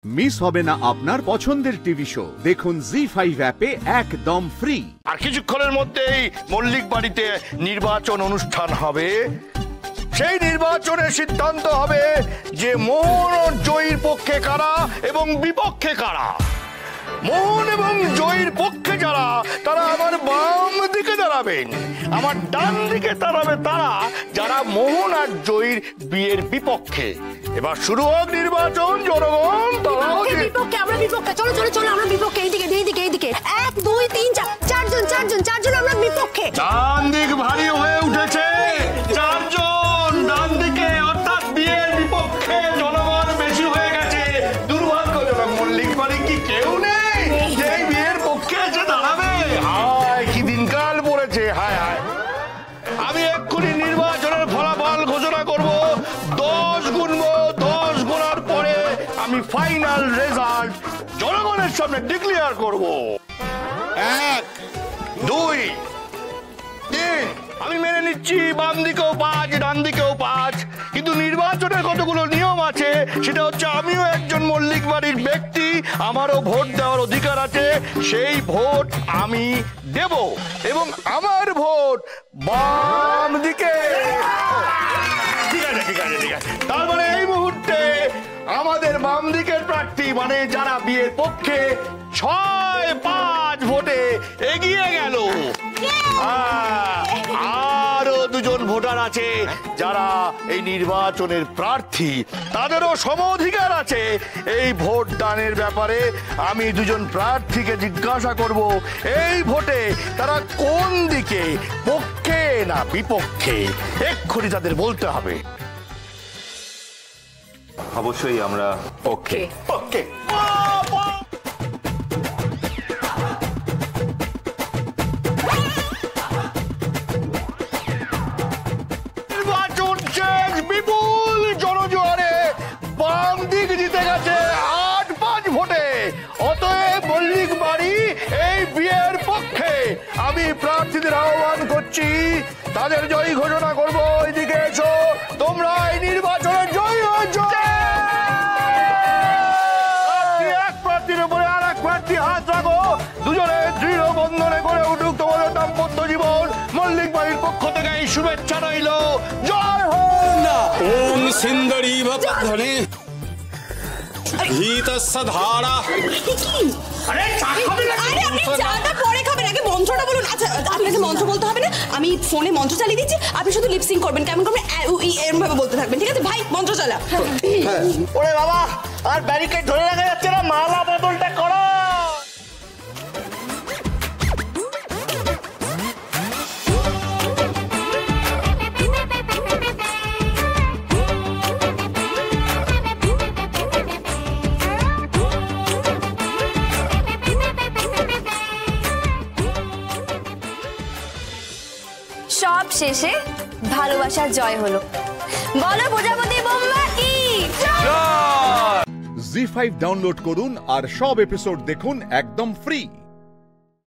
Miss হবে না আপনার পছন্দের টিভি শো। দেখুন জি5 অ্যাপে একদম ফ্রি। আর কিছুক্ষণের মধ্যেই মল্লিক বাড়িতে নির্বাচন অনুষ্ঠান হবে। সেই নির্বাচনের সিদ্ধান্ত হবে যে মোহন ও জয়ীর পক্ষে কারা এবং বিপক্ষে কারা। মোহন এবং জয়ীর পক্ষে যারা, তারা আমার বাম দিকে দাঁড়াবেন, আমার ডান দিকে দাঁড়াবে তারা যারা মোহন আর জয়ীর বিয়ের বিপক্ষে। এবার শুরু হোক নির্বাচন। জনগণ তারাও বিপক্ষে, আমরা বিপক্ষে। চলো চলো চলো, আমরা বিপক্ষে। এইদিকে এইদিকে এইদিকে 1 2 3 4 চারজন আমরা বিপক্ষে। ডান দিক ভারী হয়ে উঠেছে। চারজন ডান দিকে, অর্থাৎ বিয়ের বিপক্ষে জনগণ বেশি হয়ে গেছে। দুর্ভাগ্যজনক, মল্লিক বাড়ি কি কেউ নেই যে বিয়ের পক্ষে এসে দাঁড়াবে? হায় কি দিনকাল পড়েছে, হায় হায়। আমি এক্ষুনি নির্বাচনের ফলাফল ঘোষণা করব। 10 গুনবো, 10 গোনার পরে আমি ফাইনাল রেজাল্ট জনগণের সামনে ডিক্লেয়ার করব। 1 2 3। আমি মেনে নিচ্ছি বাম দিকেও 5, ডান দিকেও 5, কিন্তু নির্বাচনের কতগুলো নিয়ম আছে। সেটা হচ্ছে আমিও একজন মল্লিক বাড়ির ব্যক্তি, আমারও ভোট দেওয়ার অধিকার আছে। সেই ভোট আমি দেব এবং আমার ভোট বাম দিকে। ঠিক আছে ঠিক আছে ঠিক আছে। তার মানে এই মুহূর্তে আমাদের বাম দিকের প্রার্থী, মানে যারা বিয়ের পক্ষে, 6-5 ভোটে এগিয়ে গেল। আরো 2 জন ভোটার আছে যারা এই নির্বাচনের প্রার্থী, তাদেরও সম অধিকার আছে এই ভোট দানের ব্যাপারে। আমি 2 জন প্রার্থীকে জিজ্ঞাসা করব এই ভোটে তারা কোন দিকে, পক্ষে না বিপক্ষে। এক্ষুনি তাদের বলতে হবে। অবশ্যই আমরা ওকে ওকে। নির্বাচন শেষ বিপুল জনজোয়ারে। বাম দিক জিতে গেছে 8-5 ভোটে। অতএব মল্লিক বাড়ি এই বিয়ের পক্ষে। আমি প্রার্থীদের আহ্বান করছি, তাদের জয়ী ঘোষণা করবো। এদিকে এসো, তোমরা এই নির্বাচনে জয়ী হয়েছো। এক প্রার্থীর উপরে আর এক প্রার্থী হাত রাখো। দুজনে দৃঢ় বন্ধনে করে উঠুক তোমাদের দাম্পত্য জীবন। মল্লিক বাড়ির পক্ষ থেকে এই শুভেচ্ছা রইল। জয় হোক। ওম সিন্দরীভ পদ্ধনে ভীতসধারা। আরে আপনি চাটা পরে খাবেন, আগে মন্ত্রটা বলুন। আচ্ছা, আপনাকে মন্ত্র বলতে হবে না, আমি ফোনে মন্ত্র চালিয়ে দিচ্ছি, আপনি শুধু লিপসিং করবেন। কেমন করবেন? এরকম ভাবে বলতে থাকবেন, ঠিক আছে ভাই? মন্ত্র চালা। ওরে বাবা, আর ব্যারিকেড ধরে রাখা যাচ্ছে না, মালা বদলটা করো। সব শেষে ভালোবাসার জয় হলো। বলো প্রজাপতি বোম্বা কি জি5 ডাউনলোড করুন আর সব এপিসোড দেখুন একদম ফ্রি।